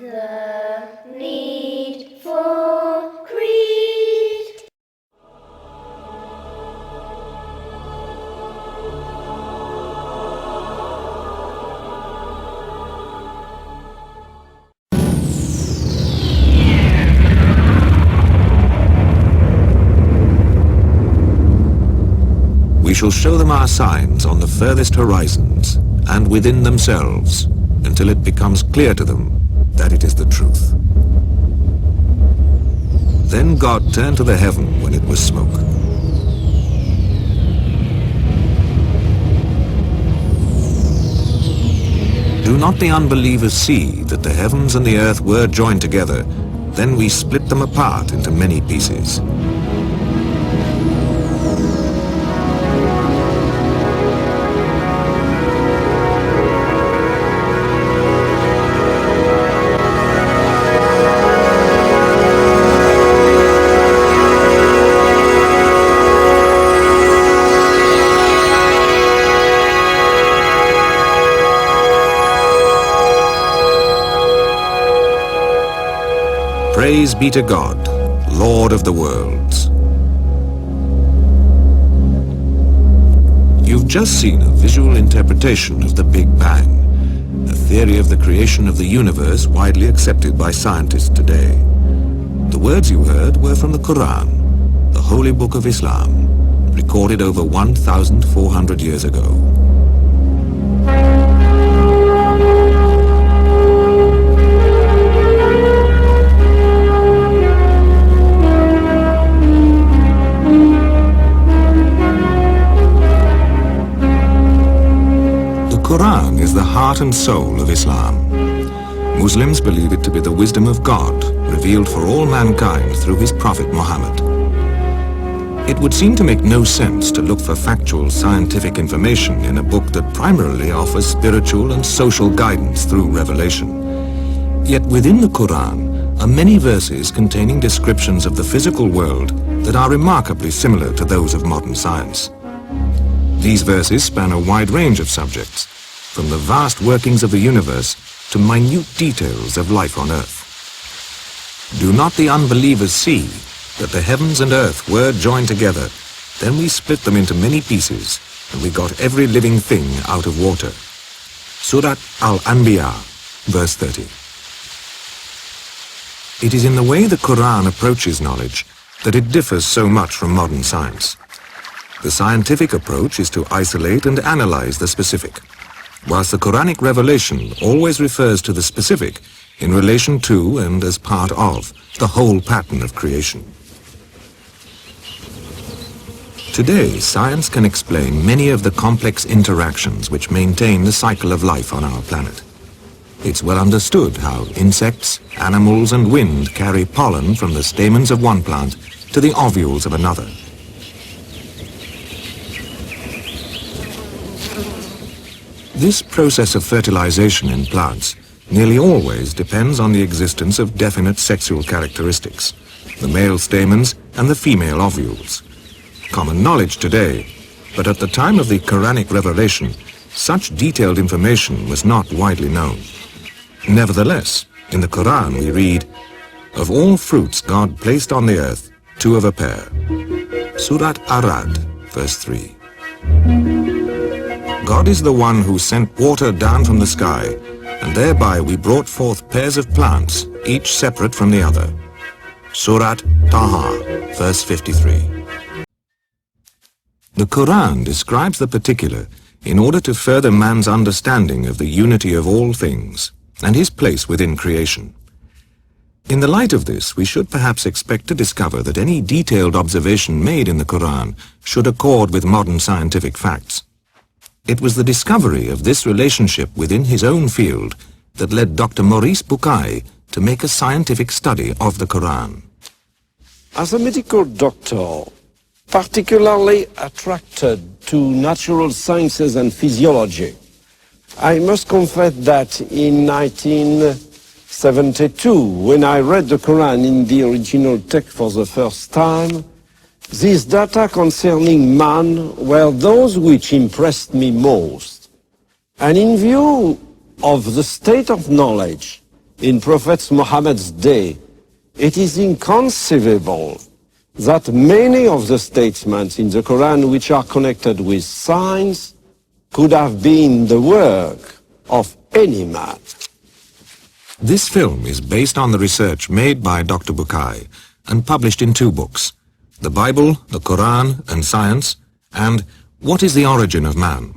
The need for creed. We shall show them our signs on the furthest horizons and within themselves until it becomes clear to them that it is the truth. Then God turned to the heaven when it was smoke. Do not the unbelievers see that the heavens and the earth were joined together? Then we split them apart into many pieces. Praise be to God, Lord of the worlds. You've just seen a visual interpretation of the Big Bang, a theory of the creation of the universe widely accepted by scientists today. The words you heard were from the Quran, the holy book of Islam, recorded over 1,400 years ago. The Quran is the heart and soul of Islam. Muslims believe it to be the wisdom of God, revealed for all mankind through his prophet Muhammad. It would seem to make no sense to look for factual scientific information in a book that primarily offers spiritual and social guidance through revelation. Yet within the Quran are many verses containing descriptions of the physical world that are remarkably similar to those of modern science. These verses span a wide range of subjects, from the vast workings of the universe to minute details of life on earth. Do not the unbelievers see that the heavens and earth were joined together? Then we split them into many pieces, and we got every living thing out of water. Surat Al-Anbiya, verse 30. It is in the way the Quran approaches knowledge that it differs so much from modern science. The scientific approach is to isolate and analyze the specific, whilst the Quranic Revelation always refers to the specific in relation to and as part of the whole pattern of creation. Today, science can explain many of the complex interactions which maintain the cycle of life on our planet. It's well understood how insects, animals and wind carry pollen from the stamens of one plant to the ovules of another. This process of fertilization in plants nearly always depends on the existence of definite sexual characteristics, the male stamens and the female ovules. Common knowledge today, but at the time of the Quranic Revelation, such detailed information was not widely known. Nevertheless, in the Quran we read, "Of all fruits God placed on the earth, two of a pair." Surat Arad, verse 3. God is the one who sent water down from the sky, and thereby we brought forth pairs of plants, each separate from the other. Surat Taha, verse 53. The Quran describes the particular in order to further man's understanding of the unity of all things and his place within creation. In the light of this, we should perhaps expect to discover that any detailed observation made in the Quran should accord with modern scientific facts. It was the discovery of this relationship within his own field that led Dr. Maurice Bucaille to make a scientific study of the Quran. As a medical doctor, particularly attracted to natural sciences and physiology, I must confess that in 1972, when I read the Quran in the original text for the first time, these data concerning man were those which impressed me most. And in view of the state of knowledge in Prophet Muhammad's day, it is inconceivable that many of the statements in the Quran which are connected with science could have been the work of any man. This film is based on the research made by Dr. Bucaille and published in 2 books, The Bible, the Quran and Science, and What is the Origin of Man?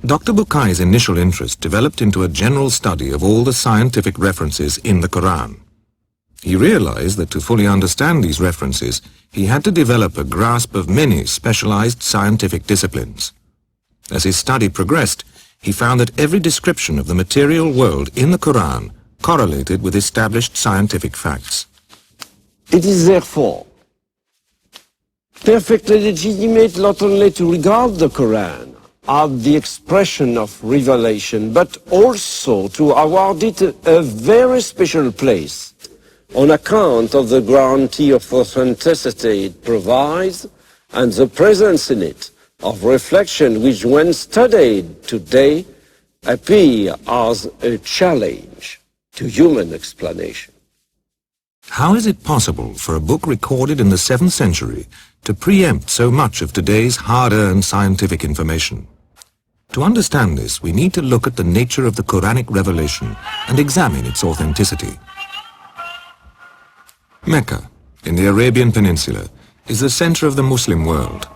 Dr. Bucaille's initial interest developed into a general study of all the scientific references in the Quran. He realized that to fully understand these references, he had to develop a grasp of many specialized scientific disciplines. As his study progressed, he found that every description of the material world in the Quran correlated with established scientific facts. It is therefore perfectly legitimate not only to regard the Quran as the expression of revelation, but also to award it a very special place on account of the guarantee of authenticity it provides and the presence in it of reflection which, when studied today, appear as a challenge to human explanation. How is it possible for a book recorded in the 7th century to preempt so much of today's hard-earned scientific information? To understand this, we need to look at the nature of the Quranic Revelation and examine its authenticity. Mecca, in the Arabian Peninsula, is the center of the Muslim world.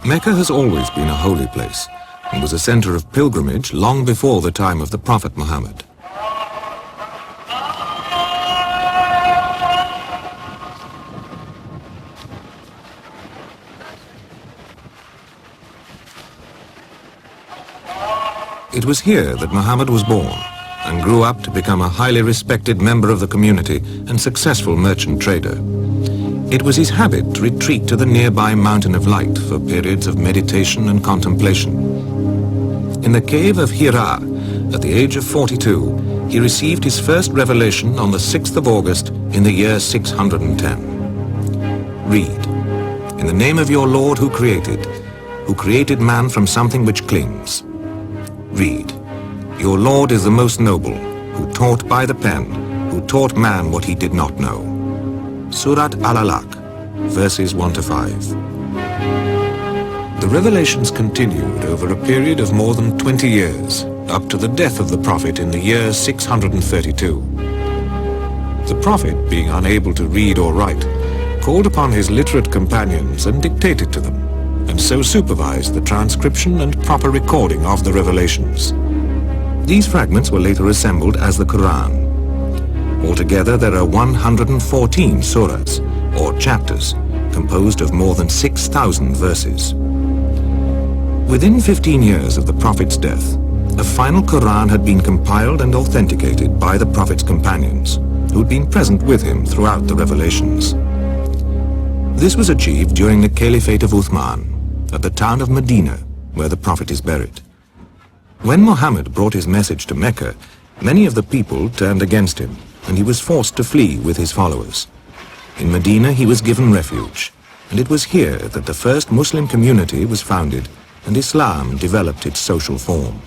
Mecca has always been a holy place and was a center of pilgrimage long before the time of the Prophet Muhammad. It was here that Muhammad was born and grew up to become a highly respected member of the community and successful merchant trader. It was his habit to retreat to the nearby Mountain of Light for periods of meditation and contemplation. In the cave of Hira, at the age of 42, he received his first revelation on the 6th of August in the year 610. Read, "In the name of your Lord who created man from something which clings." Read, "Your Lord is the most noble, who taught by the pen, who taught man what he did not know." Surat Al-Alaq, verses 1 to 5. The revelations continued over a period of more than 20 years, up to the death of the Prophet in the year 632. The Prophet, being unable to read or write, called upon his literate companions and dictated to them, and so supervised the transcription and proper recording of the revelations. These fragments were later assembled as the Quran. Altogether, there are 114 surahs, or chapters, composed of more than 6,000 verses. Within 15 years of the Prophet's death, a final Quran had been compiled and authenticated by the Prophet's companions, who had been present with him throughout the revelations. This was achieved during the Caliphate of Uthman, at the town of Medina, where the Prophet is buried. When Muhammad brought his message to Mecca, many of the people turned against him, and he was forced to flee with his followers. In Medina he was given refuge, and it was here that the first Muslim community was founded and Islam developed its social form.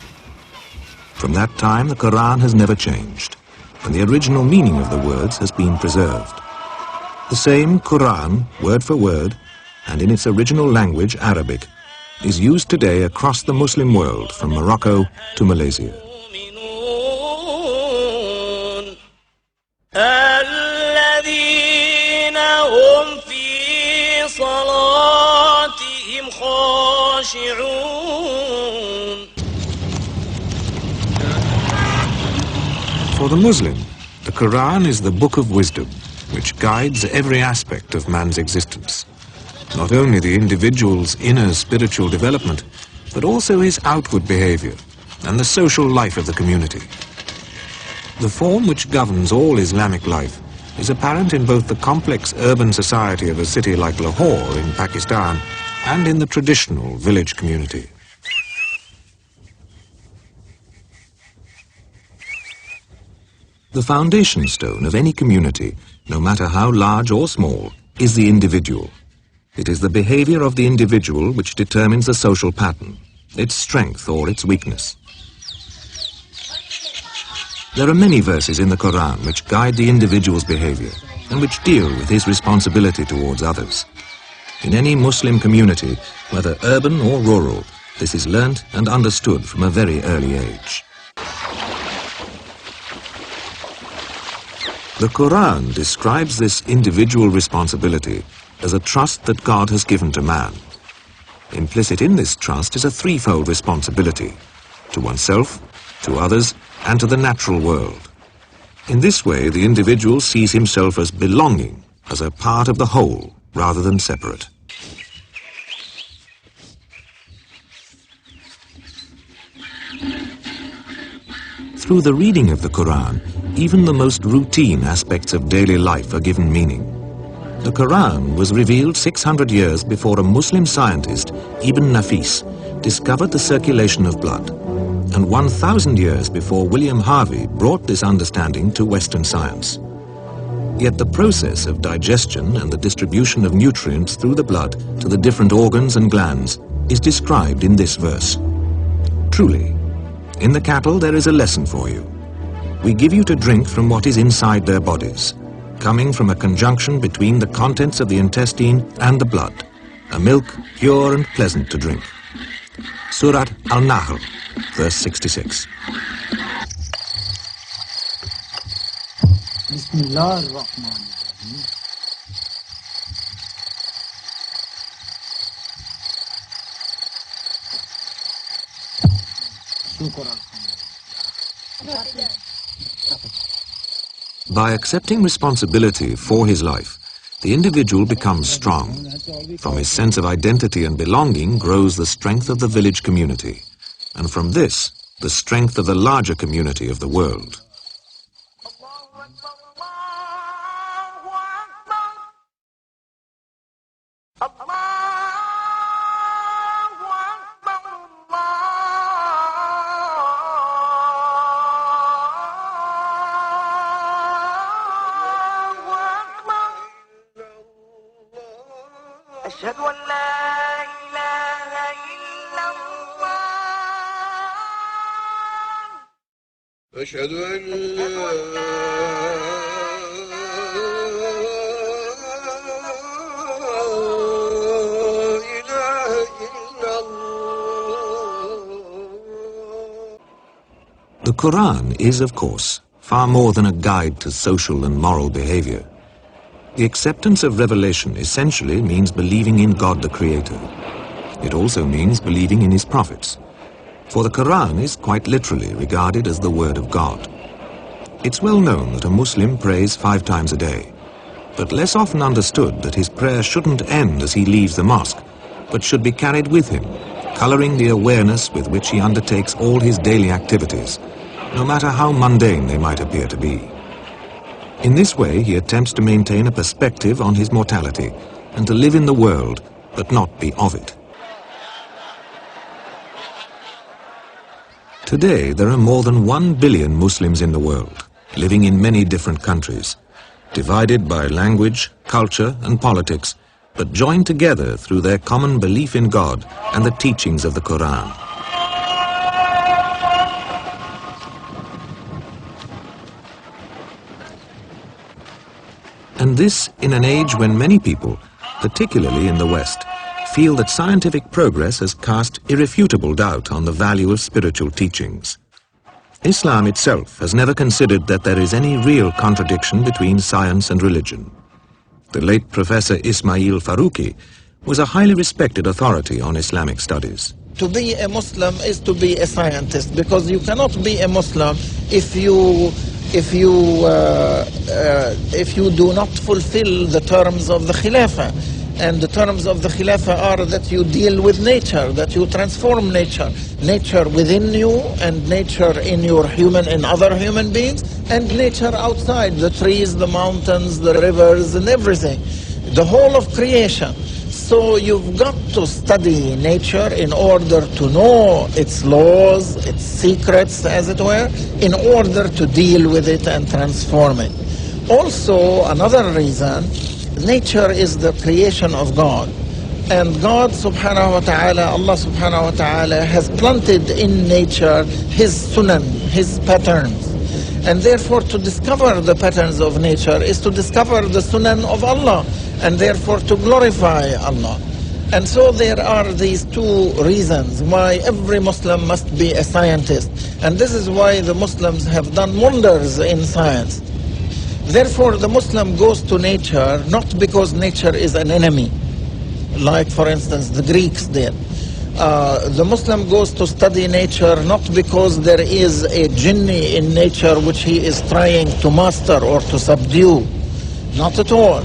From that time the Quran has never changed, and the original meaning of the words has been preserved. The same Quran, word for word, and in its original language, Arabic, is used today across the Muslim world from Morocco to Malaysia. For the Muslim, the Quran is the book of wisdom, which guides every aspect of man's existence. Not only the individual's inner spiritual development, but also his outward behavior and the social life of the community. The form which governs all Islamic life is apparent in both the complex urban society of a city like Lahore in Pakistan and in the traditional village community. The foundation stone of any community, no matter how large or small, is the individual. It is the behavior of the individual which determines the social pattern, its strength or its weakness. There are many verses in the Quran which guide the individual's behavior and which deal with his responsibility towards others. In any Muslim community, whether urban or rural, this is learnt and understood from a very early age. The Quran describes this individual responsibility as a trust that God has given to man. Implicit in this trust is a threefold responsibility: to oneself, to others, and to the natural world. In this way, the individual sees himself as belonging, as a part of the whole, rather than separate. Through the reading of the Quran, even the most routine aspects of daily life are given meaning. The Quran was revealed 600 years before a Muslim scientist, Ibn Nafis, discovered the circulation of blood, and 1,000 years before William Harvey brought this understanding to Western science. Yet the process of digestion and the distribution of nutrients through the blood to the different organs and glands is described in this verse. Truly, in the cattle there is a lesson for you. We give you to drink from what is inside their bodies, coming from a conjunction between the contents of the intestine and the blood, a milk pure and pleasant to drink. Surat Al-Nahl, verse 66. By accepting responsibility for his life, the individual becomes strong. From his sense of identity and belonging grows the strength of the village community, and from this, the strength of the larger community of the world. أشهد أن لا إله إلا الله. The Quran is, of course, far more than a guide to social and moral behavior. The acceptance of revelation essentially means believing in God the Creator. It also means believing in His prophets. For the Quran is quite literally regarded as the word of God. It's well known that a Muslim prays 5 times a day, but less often understood that his prayer shouldn't end as he leaves the mosque, but should be carried with him, coloring the awareness with which he undertakes all his daily activities, no matter how mundane they might appear to be. In this way, he attempts to maintain a perspective on his mortality and to live in the world, but not be of it. Today, there are more than 1 billion Muslims in the world, living in many different countries, divided by language, culture, and politics, but joined together through their common belief in God and the teachings of the Quran. And this in an age when many people, particularly in the West, feel that scientific progress has cast irrefutable doubt on the value of spiritual teachings. Islam itself has never considered that there is any real contradiction between science and religion. The late Professor Ismail Farouqi was a highly respected authority on Islamic studies. To be a Muslim is to be a scientist, because you cannot be a Muslim if you do not fulfill the terms of the Khilafah. And the terms of the Khilafah are that you deal with nature, that you transform nature. Nature within you and nature in other human beings, and nature outside, the trees, the mountains, the rivers, and everything. The whole of creation. So you've got to study nature in order to know its laws, its secrets, as it were, in order to deal with it and transform it. Also, another reason, nature is the creation of God. And God subhanahu wa ta'ala, Allah subhanahu wa ta'ala has planted in nature His sunan, His patterns. And therefore, to discover the patterns of nature is to discover the sunan of Allah, and therefore to glorify Allah. And so there are these two reasons why every Muslim must be a scientist. And this is why the Muslims have done wonders in science. Therefore, the Muslim goes to nature not because nature is an enemy, like, for instance, the Greeks did. The Muslim goes to study nature not because there is a jinni in nature which he is trying to master or to subdue. Not at all.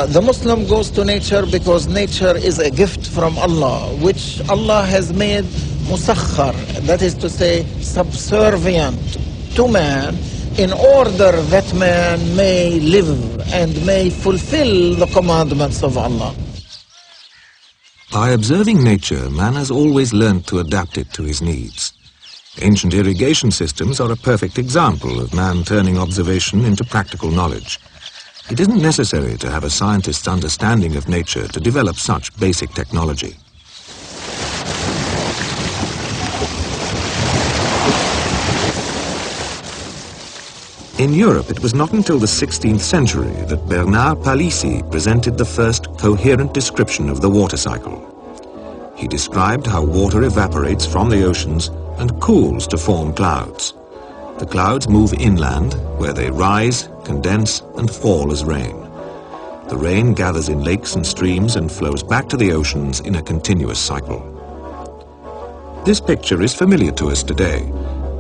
The Muslim goes to nature because nature is a gift from Allah, which Allah has made musakhar, that is to say, subservient to man, in order that man may live and may fulfill the commandments of Allah. By observing nature, man has always learnt to adapt it to his needs. Ancient irrigation systems are a perfect example of man turning observation into practical knowledge. It isn't necessary to have a scientist's understanding of nature to develop such basic technology. In Europe, it was not until the 16th century that Bernard Palissy presented the first coherent description of the water cycle. He described how water evaporates from the oceans and cools to form clouds. The clouds move inland, where they rise, condense, and fall as rain. The rain gathers in lakes and streams and flows back to the oceans in a continuous cycle. This picture is familiar to us today,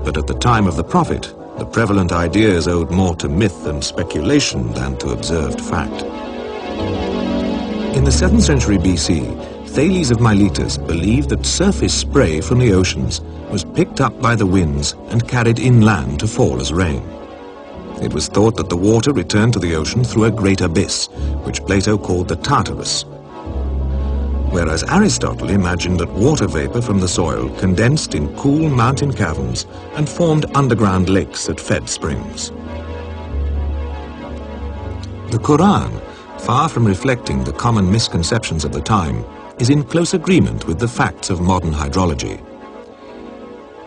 but at the time of the Prophet, the prevalent ideas owed more to myth and speculation than to observed fact. In the 7th century BC, Thales of Miletus believed that surface spray from the oceans was picked up by the winds and carried inland to fall as rain. It was thought that the water returned to the ocean through a great abyss, which Plato called the Tartarus. Whereas Aristotle imagined that water vapor from the soil condensed in cool mountain caverns and formed underground lakes that fed springs. The Quran, far from reflecting the common misconceptions of the time, is in close agreement with the facts of modern hydrology.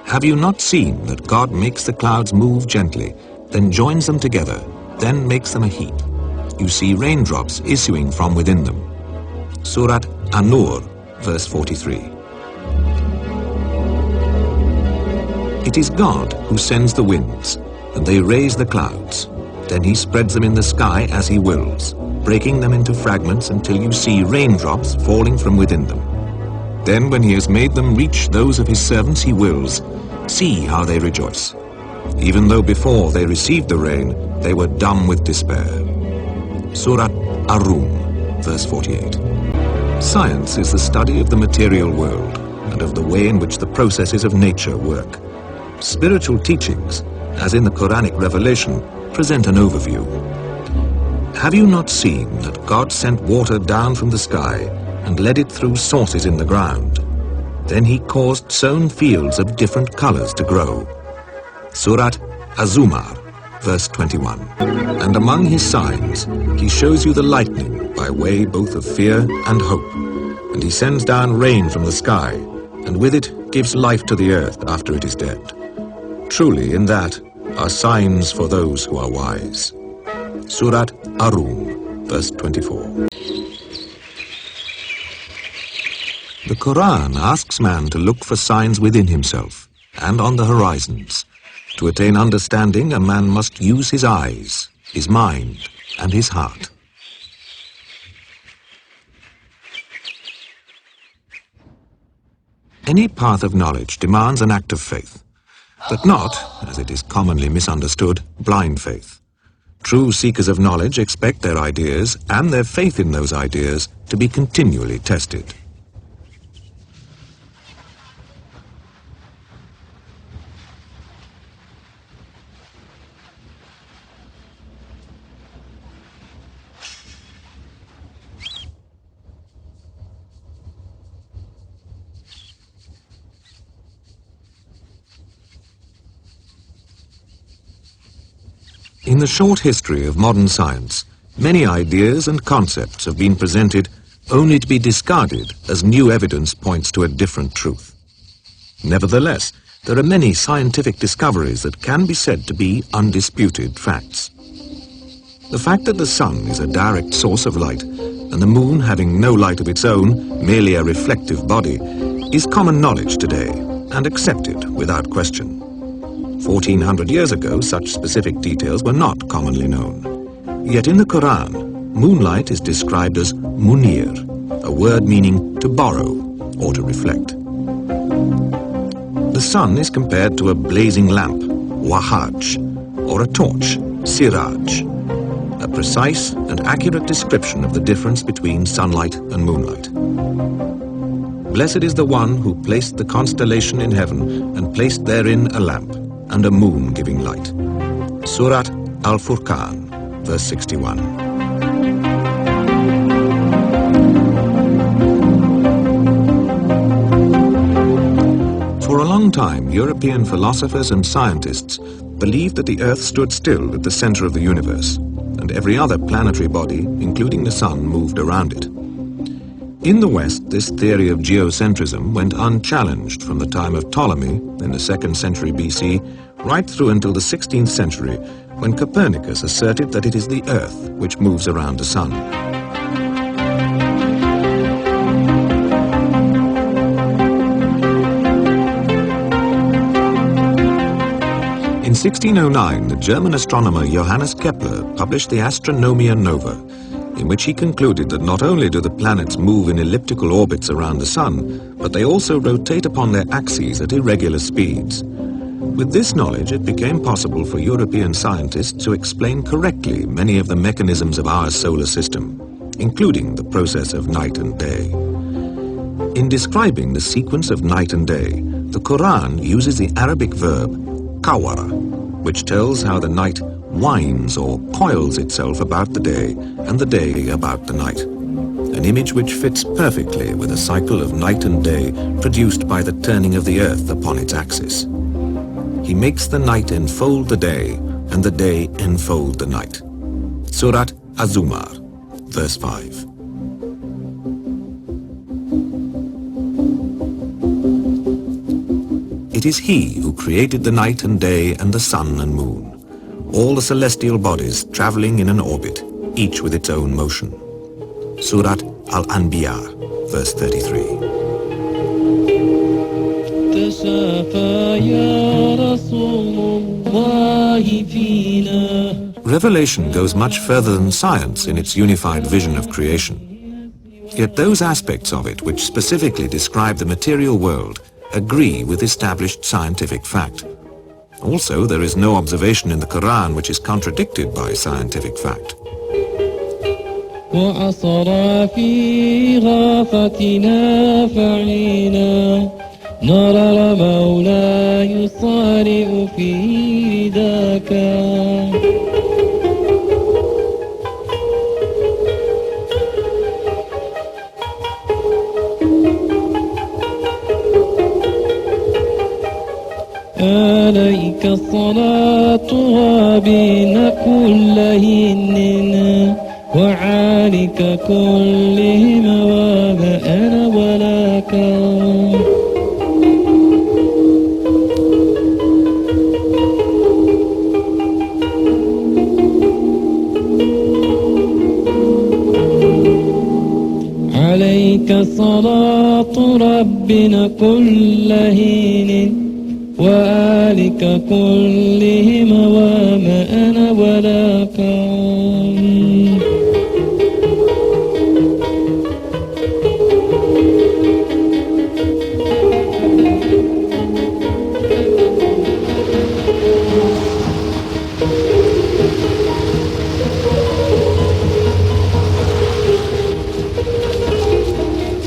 Have you not seen that God makes the clouds move gently, then joins them together, then makes them a heap? You see raindrops issuing from within them. Surat An-Nur, verse 43. It is God who sends the winds, and they raise the clouds. Then he spreads them in the sky as he wills, breaking them into fragments until you see raindrops falling from within them. Then when he has made them reach those of his servants he wills, see how they rejoice. Even though before they received the rain, they were dumb with despair. Surat Ar-Rum, verse 48. Science is the study of the material world and of the way in which the processes of nature work. Spiritual teachings, as in the Quranic Revelation, present an overview. Have you not seen that God sent water down from the sky and led it through sources in the ground? Then he caused sown fields of different colors to grow. Surat Az-Zumar, verse 21. And among his signs, he shows you the lightning by way both of fear and hope. And he sends down rain from the sky, and with it gives life to the earth after it is dead. Truly in that are signs for those who are wise. Surat Ar-Rum, verse 24. The Quran asks man to look for signs within himself and on the horizons. To attain understanding, a man must use his eyes, his mind, and his heart. Any path of knowledge demands an act of faith, but not, as it is commonly misunderstood, blind faith. True seekers of knowledge expect their ideas and their faith in those ideas to be continually tested. In the short history of modern science, many ideas and concepts have been presented only to be discarded as new evidence points to a different truth. Nevertheless, there are many scientific discoveries that can be said to be undisputed facts. The fact that the sun is a direct source of light and the moon, having no light of its own, merely a reflective body, is common knowledge today and accepted without question. 1400 years ago, such specific details were not commonly known. Yet in the Quran, moonlight is described as munir, a word meaning to borrow or to reflect. The sun is compared to a blazing lamp, wahaj, or a torch, siraj, a precise and accurate description of the difference between sunlight and moonlight. Blessed is the one who placed the constellation in heaven and placed therein a lamp and a moon giving light. Surat Al-Furqan, verse 61. For a long time, European philosophers and scientists believed that the Earth stood still at the center of the universe, and every other planetary body, including the sun, moved around it. In the West, this theory of geocentrism went unchallenged from the time of Ptolemy in the 2nd century BC right through until the 16th century, when Copernicus asserted that it is the Earth which moves around the sun. In 1609, the German astronomer Johannes Kepler published the Astronomia Nova, in which he concluded that not only do the planets move in elliptical orbits around the sun, but they also rotate upon their axes at irregular speeds. With this knowledge, it became possible for European scientists to explain correctly many of the mechanisms of our solar system, including the process of night and day. In describing the sequence of night and day, the Quran uses the Arabic verb kawara, which tells how the night winds or coils itself about the day and the day about the night, an image which fits perfectly with a cycle of night and day produced by the turning of the earth upon its axis. He makes the night enfold the day and the day enfold the night. Surat Az-Zumar, verse 5. It is he who created the night and day and the sun and moon, all the celestial bodies traveling in an orbit, each with its own motion. Surat Al-Anbiya, verse 33. Revelation goes much further than science in its unified vision of creation. Yet those aspects of it which specifically describe the material world agree with established scientific fact. Also, there is no observation in the Quran which is contradicted by scientific fact. عليك صلاتها بين كلهن وعليك كلهما وما أنا ولاك عليك صلاة ربنا كلهن وآلك كلهما وما أنا ولاك.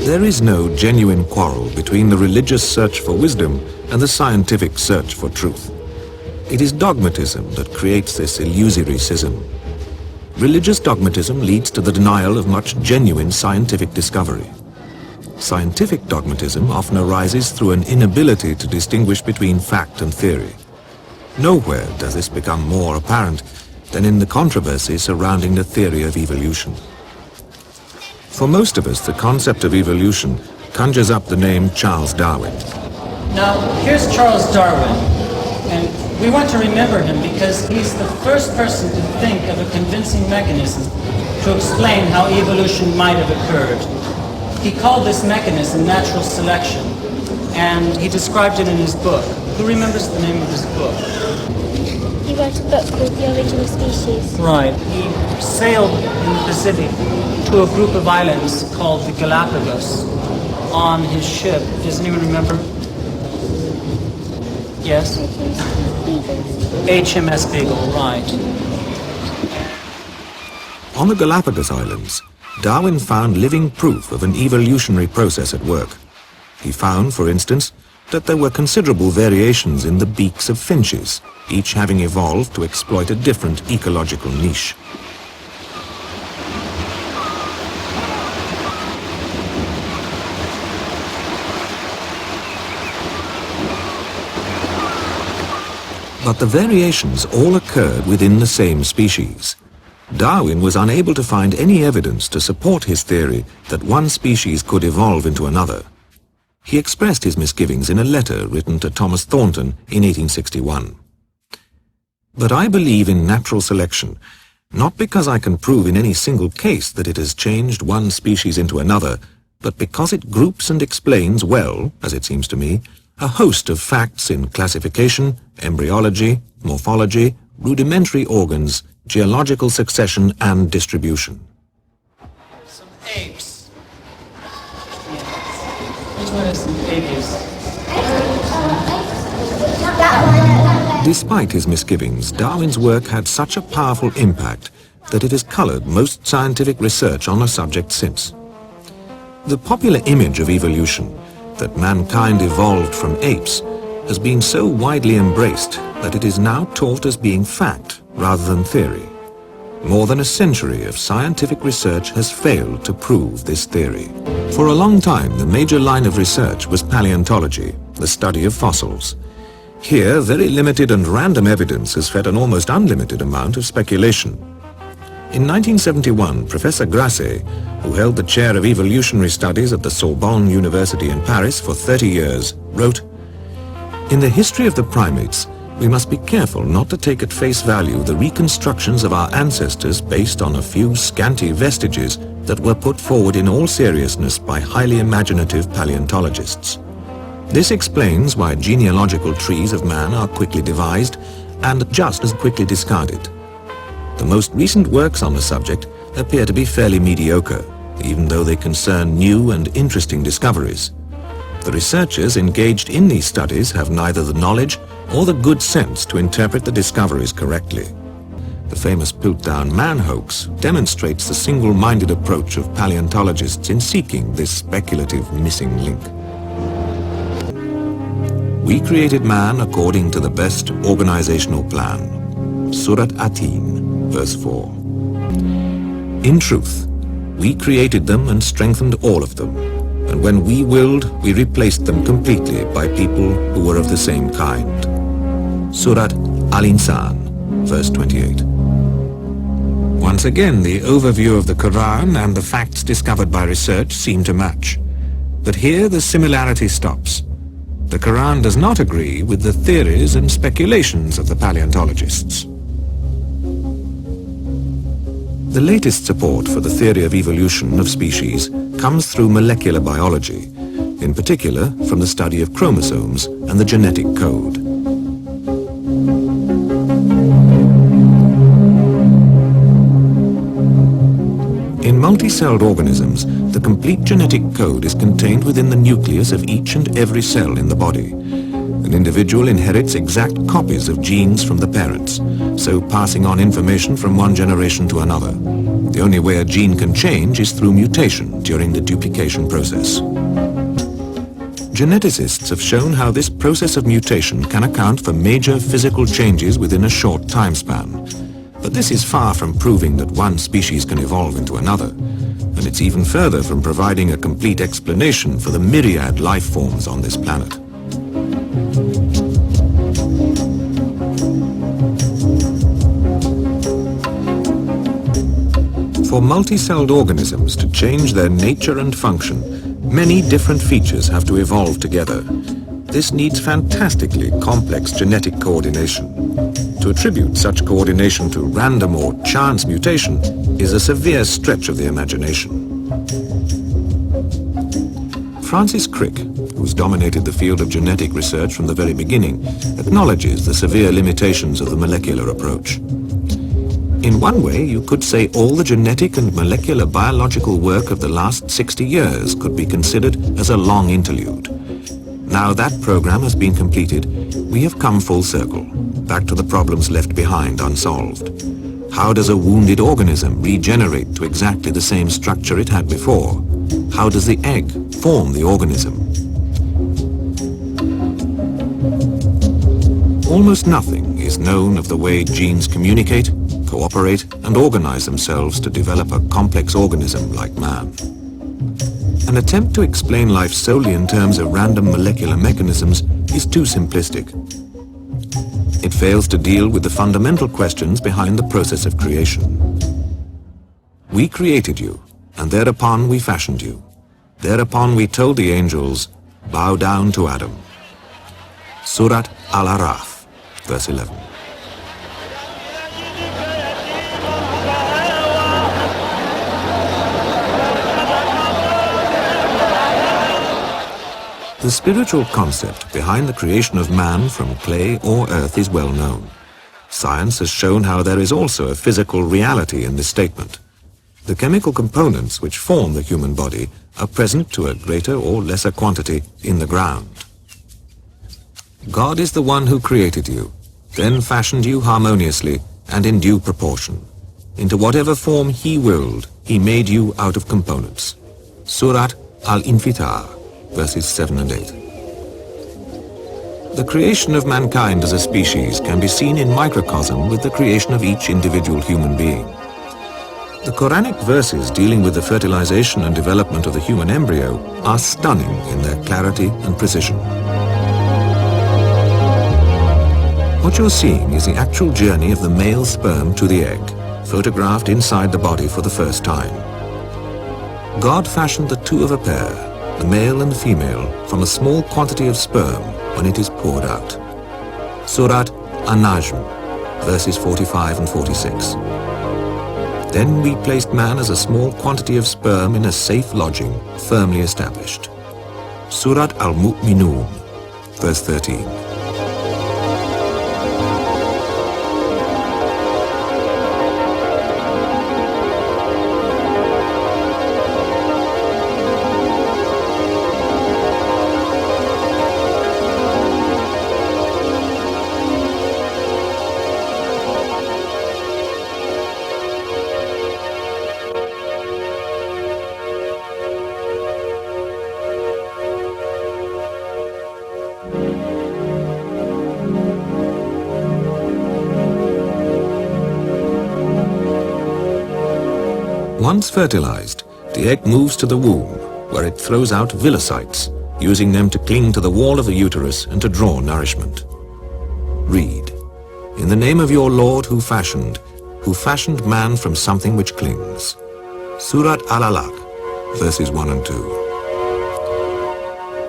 There is no genuine quarrel between the religious search for wisdom and the scientific search for truth. It is dogmatism that creates this illusory schism. Religious dogmatism leads to the denial of much genuine scientific discovery. Scientific dogmatism often arises through an inability to distinguish between fact and theory. Nowhere does this become more apparent than in the controversy surrounding the theory of evolution. For most of us, the concept of evolution conjures up the name Charles Darwin. Now, here's Charles Darwin, and we want to remember him because he's the first person to think of a convincing mechanism to explain how evolution might have occurred. He called this mechanism natural selection, and he described it in his book. Who remembers the name of his book? He wrote a book called The Original Species. Right. He sailed in the Pacific to a group of islands called the Galapagos on his ship. Does anyone remember? Yes? HMS Beagle, right. On the Galapagos Islands, Darwin found living proof of an evolutionary process at work. He found, for instance, that there were considerable variations in the beaks of finches, each having evolved to exploit a different ecological niche. But the variations all occurred within the same species. Darwin was unable to find any evidence to support his theory that one species could evolve into another. He expressed his misgivings in a letter written to Thomas Thornton in 1861. But I believe in natural selection, not because I can prove in any single case that it has changed one species into another, but because it groups and explains well, as it seems to me, a host of facts in classification, embryology, morphology, rudimentary organs, geological succession and distribution. Some apes. Which one is the apiest? Despite his misgivings, Darwin's work had such a powerful impact that it has colored most scientific research on the subject since. The popular image of evolution, that mankind evolved from apes, has been so widely embraced that it is now taught as being fact rather than theory. More than a century of scientific research has failed to prove this theory. For a long time, the major line of research was paleontology, the study of fossils. Here, very limited and random evidence has fed an almost unlimited amount of speculation. In 1971, Professor Grasset, who held the chair of evolutionary studies at the Sorbonne University in Paris for 30 years, wrote, "In the history of the primates, we must be careful not to take at face value the reconstructions of our ancestors based on a few scanty vestiges that were put forward in all seriousness by highly imaginative paleontologists. This explains why genealogical trees of man are quickly devised and just as quickly discarded. The most recent works on the subject appear to be fairly mediocre, even though they concern new and interesting discoveries. The researchers engaged in these studies have neither the knowledge or the good sense to interpret the discoveries correctly. The famous Piltdown man hoax demonstrates the single-minded approach of paleontologists in seeking this speculative missing link. We created man according to the best organizational plan. Surat Atin, verse 4. In truth, we created them and strengthened all of them, and when we willed, we replaced them completely by people who were of the same kind. Surat Al-Insan, verse 28. Once again, the overview of the Quran and the facts discovered by research seem to match. But here the similarity stops. The Quran does not agree with the theories and speculations of the paleontologists. The latest support for the theory of evolution of species comes through molecular biology, in particular from the study of chromosomes and the genetic code. In multicelled organisms, the complete genetic code is contained within the nucleus of each and every cell in the body. An individual inherits exact copies of genes from the parents, so passing on information from one generation to another. The only way a gene can change is through mutation during the duplication process. Geneticists have shown how this process of mutation can account for major physical changes within a short time span. But this is far from proving that one species can evolve into another, and it's even further from providing a complete explanation for the myriad life forms on this planet. For multicelled organisms to change their nature and function, many different features have to evolve together. this needs fantastically complex genetic coordination. To attribute such coordination to random or chance mutation is a severe stretch of the imagination. Francis Crick, who's dominated the field of genetic research from the very beginning, acknowledges the severe limitations of the molecular approach. In one way, you could say all the genetic and molecular biological work of the last 60 years could be considered as a long interlude. Now that program has been completed, we have come full circle, back to the problems left behind unsolved. How does a wounded organism regenerate to exactly the same structure it had before? How does the egg form the organism? Almost nothing is known of the way genes communicate, cooperate, and organize themselves to develop a complex organism like man. An attempt to explain life solely in terms of random molecular mechanisms is too simplistic. It fails to deal with the fundamental questions behind the process of creation. We created you, and thereupon we fashioned you. Thereupon we told the angels, bow down to Adam. Surat Al-Araf, verse 11. The spiritual concept behind the creation of man from clay or earth is well known. Science has shown how there is also a physical reality in this statement. The chemical components which form the human body are present to a greater or lesser quantity in the ground. God is the one who created you, then fashioned you harmoniously and in due proportion. Into whatever form He willed, He made you out of components. Surat Al-Infitar, verses 7 and 8. The creation of mankind as a species can be seen in microcosm with the creation of each individual human being. The Quranic verses dealing with the fertilization and development of the human embryo are stunning in their clarity and precision. What you're seeing is the actual journey of the male sperm to the egg, photographed inside the body for the first time. God fashioned the two of a pair, the male and the female, from a small quantity of sperm when it is poured out. Surat An-Najm, verses 45 and 46. Then we placed man as a small quantity of sperm in a safe lodging, firmly established. Surat Al-Mu'minun, verse 13. Once fertilized, the egg moves to the womb, where it throws out villocytes, using them to cling to the wall of the uterus and to draw nourishment. Read, in the name of your Lord who fashioned man from something which clings. Surat Al-Alaq, verses 1 and 2.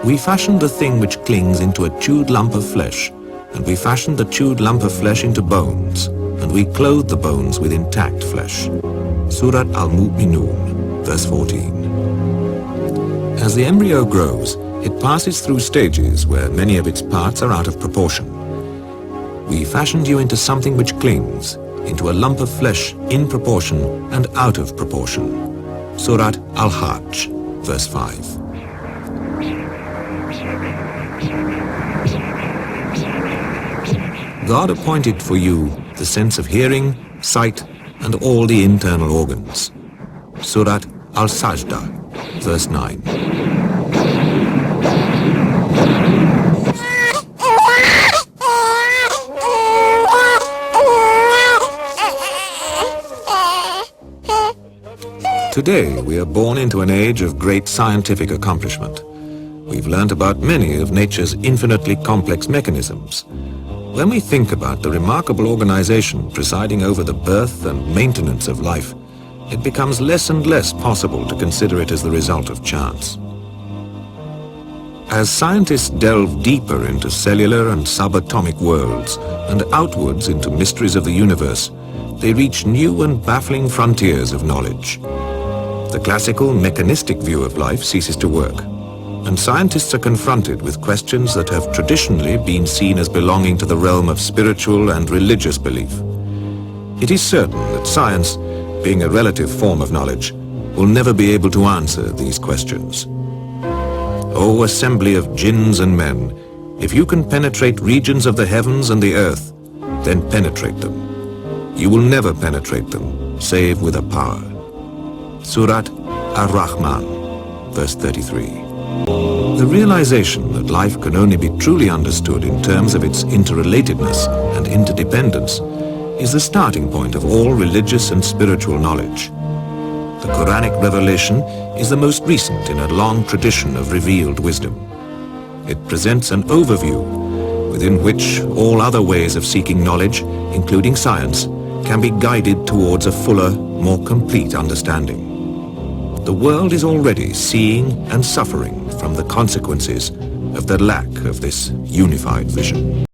We fashioned the thing which clings into a chewed lump of flesh, and we fashioned the chewed lump of flesh into bones, and we clothed the bones with intact flesh. Surat Al-Mu'minun, verse 14. As the embryo grows, it passes through stages where many of its parts are out of proportion. We fashioned you into something which clings, into a lump of flesh in proportion and out of proportion. Surat Al-Hajj, verse 5. God appointed for you the sense of hearing, sight, and all the internal organs. Surat Al-Sajdah, verse 9. Today, we are born into an age of great scientific accomplishment. We've learnt about many of nature's infinitely complex mechanisms. When we think about the remarkable organization presiding over the birth and maintenance of life, it becomes less and less possible to consider it as the result of chance. As scientists delve deeper into cellular and subatomic worlds and outwards into mysteries of the universe, they reach new and baffling frontiers of knowledge. The classical mechanistic view of life ceases to work, and scientists are confronted with questions that have traditionally been seen as belonging to the realm of spiritual and religious belief. It is certain that science, being a relative form of knowledge, will never be able to answer these questions. O assembly of jinns and men, if you can penetrate regions of the heavens and the earth, then penetrate them. You will never penetrate them, save with a power. Surat Ar-Rahman, verse 33. The realization that life can only be truly understood in terms of its interrelatedness and interdependence is the starting point of all religious and spiritual knowledge. The Quranic Revelation is the most recent in a long tradition of revealed wisdom. It presents an overview within which all other ways of seeking knowledge, including science, can be guided towards a fuller, more complete understanding. The world is already seeing and suffering from the consequences of the lack of this unified vision.